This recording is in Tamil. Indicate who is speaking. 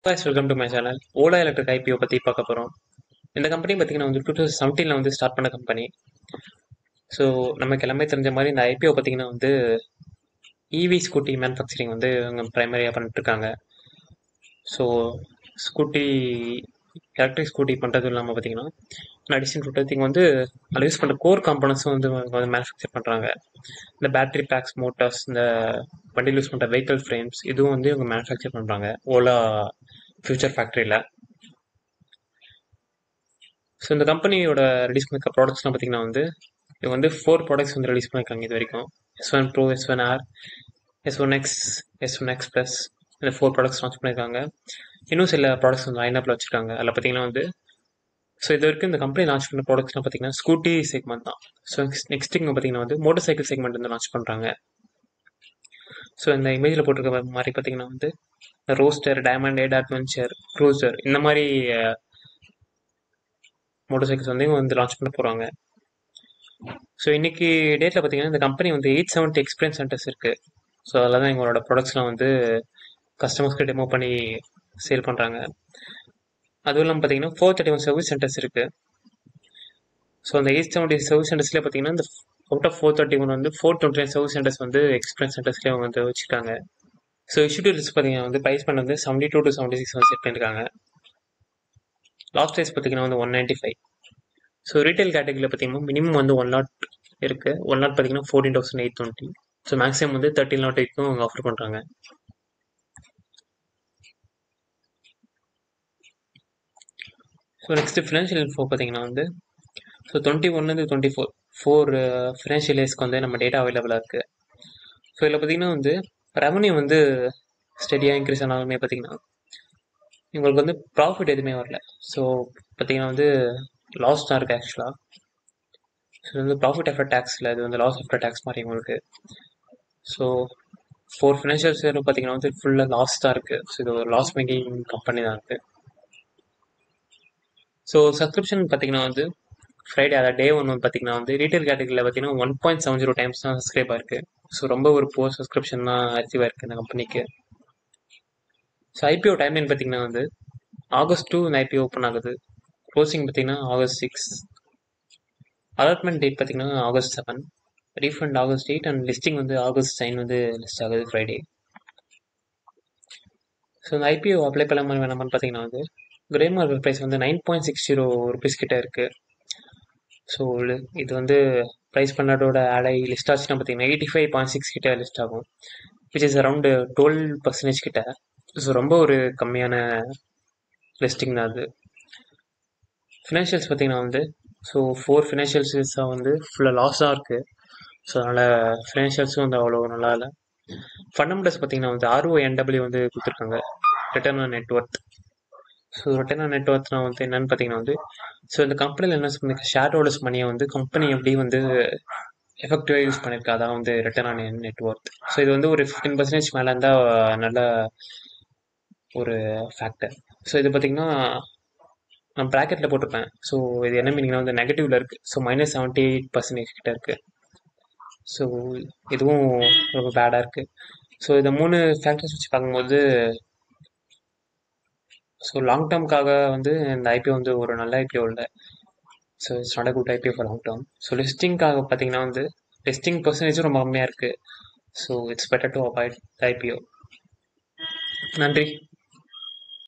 Speaker 1: guys, welcome to my channel. Ola electric IPO பற்றி பார்க்க போகிறோம். இந்த கம்பெனி பார்த்தீங்கன்னா வந்து 2017 வந்து ஸ்டார்ட் பண்ண கம்பெனி. ஸோ நமக்கு எல்லாமே தெரிஞ்ச மாதிரி இந்த ஐபிஓ பார்த்தீங்கன்னா வந்து இவி ஸ்கூட்டி மேனுஃபேக்சரிங் வந்து அவங்க ப்ரைமரியாக பண்ணிட்டு இருக்காங்க. ஸோ ஸ்கூட்டி எலக்ட்ரிக் ஸ்கூட்டி பண்ணுறது இல்லாமல் பார்த்தீங்கன்னா அடிஷன் டு திங் வந்து அதில் யூஸ் பண்ணுற கோர் காம்பனன்ஸும் வந்து மேனுஃபேக்சர் பண்ணுறாங்க. இந்த பேட்டரி பேக்ஸ், மோட்டார்ஸ், இந்த வண்டியில் யூஸ் பண்ணுற வெஹிக்கல் ஃப்ரேம்ஸ் இதுவும் வந்து இவங்க மேனுஃபேக்சர் பண்ணுறாங்க ஓலா ஃபியூச்சர் ஃபேக்ட்ரியில். ஸோ இந்த கம்பெனியோட ரிலீஸ் பண்ணிருக்க ப்ராடக்ட்ஸ்லாம் பார்த்தீங்கன்னா வந்து இவங்க வந்து 4 ப்ராடக்ட்ஸ் வந்து ரிலீஸ் பண்ணியிருக்காங்க இது வரைக்கும். S1 Pro, S1 R, S1 X, S1 X Plus இந்த 4 ப்ராடக்ட்ஸ் லான்ச் பண்ணியிருக்காங்க. இன்னும் சில ப்ராடக்ட்ஸ் வந்து லைனப்பில் வச்சுருக்காங்க. அதில் பார்த்தீங்கன்னா வந்து ஸோ இது வரைக்கும் இந்த கம்பெனி லான்ச் பண்ண ப்ராடக்ட்ஸ்லாம் பார்த்தீங்கன்னா ஸ்கூட்டி செக்மெண்ட் தான். ஸோ நெக்ஸ்ட் இங்கே பார்த்தீங்கன்னா வந்து மோட்டர் சைக்கிள் செக்மெண்ட் வந்து லான்ச் பண்ணுறாங்க. ஸோ இந்த இமேஜில் போட்டிருக்க மாதிரி பார்த்தீங்கன்னா வந்து ரோஸ்டர், டைமண்ட், எட் அட்வென்ச்சர், க்ரூசர் இந்த மாதிரி மோட்டர் சைக்கிள்ஸ் வந்து இவங்க வந்து லான்ச் பண்ண போகிறாங்க. ஸோ இன்னைக்கு டேட்டில் பார்த்தீங்கன்னா இந்த கம்பெனி வந்து 870 எக்ஸ்பீரியன்ஸ் சென்டர்ஸ் இருக்குது. ஸோ அதில் தான் எங்களோட ப்ராடக்ட்ஸ்லாம் வந்து கஸ்டமர்ஸ்க்கு டெமோ பண்ணி சேல் பண்ணுறாங்க. அதுவும் இல்லாமல் பார்த்தீங்கன்னா 431 சர்வீஸ் சென்டர்ஸ் இருக்குது. ஸோ அந்த 870 சர்வீஸ் சென்டர்ஸ்லேயே பார்த்தீங்கன்னா இந்த அவுட் ஆஃப் 431 வந்து 429 சர்வீஸ் சென்டர்ஸ் வந்து எக்ஸ்பீரியன்ஸ் சென்டர்ஸ்லேயே அவங்க வந்து வச்சுருக்காங்க. ஸோ இஷ்யூ டீல்ஸ் பார்த்தீங்கன்னா வந்து ப்ரைஸ் பண்ண வந்து 72 to 76 வந்து செட் பண்ணியிருக்காங்க. லாஸ்ட் ப்ரைஸ் பார்த்தீங்கன்னா வந்து 195. ஸோ ரீட்டைல் கேட்டகரியில் பார்த்தீங்கன்னா மினிமம் வந்து 1 லாட் இருக்குது. 1 லாட் பார்த்தீங்கன்னா 14,820. ஸோ மேக்ஸிமம் வந்து 13 லாட் வரைக்கும் அவங்க ஆஃபர் பண்ணுறாங்க. ஸோ நெக்ஸ்ட்டு ஃபினான்ஷியல் இன்ஃபோ பார்த்தீங்கன்னா வந்து ஸோ 21 ஃபோர் ஃபினான்ஷியல் இயர்ஸ்க்கு வந்து நம்ம டேட்டா அவைலபிளாக இருக்குது. ஸோ இதில் பார்த்தீங்கன்னா வந்து ரெவன்யூ வந்து ஸ்டெடியாக இன்க்ரீஸ் ஆனாலுமே பார்த்தீங்கன்னா உங்களுக்கு வந்து ப்ராஃபிட் எதுவுமே வரல. ஸோ பார்த்தீங்கன்னா வந்து லாஸ் தான் இருக்குது ஆக்சுவலாக. ஸோ இது வந்து ப்ராஃபிட் ஆஃப்டர் டேக்ஸில் இது வந்து லாஸ் ஆஃப்டர் டேக்ஸ் மாதிரி உங்களுக்கு. ஸோ 4 ஃபினான்ஷியல்ஸ் இயரும் பார்த்தீங்கன்னா வந்து ஃபுல்லாக லாஸ் தான் இருக்குது. ஸோ இது ஒரு லாஸ் மேக்கிங் கம்பெனி தான் இருக்குது. ஸோ சப்ஸ்கிரிப்ஷன் பார்த்தீங்கன்னா வந்து ஃப்ரைடே அதாவது டே 1 வந்து பார்த்தீங்கன்னா வந்து ரீட்டைல் கேட்டகரியில் பார்த்தீங்கன்னா 1.70 டைம்ஸ் தான் சப்ஸ்கிரைப் ஆயிருக்கு. ஸோ ரொம்ப ஒரு புவர் சப்ஸ்கிரிப்ஷன் தான் அச்சீவ் ஆயிருக்கு இந்த கம்பெனிக்கு. ஸோ ஐபிஓ டைம்லைன் பார்த்தீங்கன்னா வந்து August 2 இந்த ஐபிஓ ஓப்பன் ஆகுது. க்ளோசிங் பார்த்தீங்கன்னா August 6. அலாட்மெண்ட் டேட் பார்த்தீங்கன்னா August 7. Refund August 8 and listing வந்து August 9 வந்து லிஸ்ட் ஆகுது ஃப்ரைடே. ஸோ இந்த ஐபிஓ அப்ளை பண்ண மாதிரி வேணாமான்னு பார்த்தீங்கன்னா வந்து கிரே மார்க்கெட் ப்ரைஸ் வந்து 9.60 ருபீஸ் கிட்ட இருக்குது. ஸோ இது வந்து ப்ரைஸ் பண்ணதோட ஆடை லிஸ்ட் ஆச்சுன்னா பார்த்தீங்கன்னா 85.6 கிட்ட லிஸ்ட் ஆகும், விச் இஸ் அரௌண்டு 12% கிட்ட. ஸோ ரொம்ப ஒரு கம்மியான லிஸ்டிங் தான் அது. ஃபினான்ஷியல்ஸ் பார்த்தீங்கன்னா வந்து ஸோ 4 ஃபினான்ஷியல்ஸாக வந்து ஃபுல்லாக லாஸாக இருக்குது. ஸோ அதனால் ஃபினான்ஷியல்ஸும் வந்து அவ்வளோ நல்லா இல்லை. ஃபண்டமெண்டல்ஸ் பார்த்தீங்கன்னா வந்து RONW வந்து கொடுத்துருக்காங்க, return on net worth. So return on நெட்ஒர்த்னா வந்து என்னன்னு பார்த்தீங்கன்னா வந்து ஸோ இந்த கம்பெனியில் என்ன பண்ணிருக்க ஷேர் ஹோல்டர்ஸ் மணியை வந்து கம்பெனி எப்படி வந்து எஃபெக்டிவாக யூஸ் பண்ணியிருக்கா, அதான் வந்து ரிட்டர்ன் ஆன் நெட்ஒர்த். ஸோ இது வந்து ஒரு 15% மேலே இருந்தால் நல்ல ஒரு ஃபேக்டர். ஸோ இது பார்த்தீங்கன்னா நான் ப்ராக்கெட்டில் போட்டிருப்பேன். ஸோ இது என்ன மீனிங்னா வந்து நெகட்டிவ்ல இருக்குது. ஸோ -78% கிட்ட இருக்குது. ஸோ இதுவும் ரொம்ப பேடாக இருக்குது. ஸோ இந்த 3 ஃபேக்டர்ஸ் வச்சு பார்க்கும்போது ஸோ லாங் டேர்முக்காக வந்து இந்த ஐபிஓ வந்து ஒரு நல்ல ஐபிஓ இல்லை. So it's not a good IPO for long term. So லிஸ்டிங்காக பார்த்தீங்கன்னா வந்து லிஸ்டிங் பர்சன்டேஜும் ரொம்ப கம்மியாக இருக்குது. So it's better to avoid IPO. நன்றி.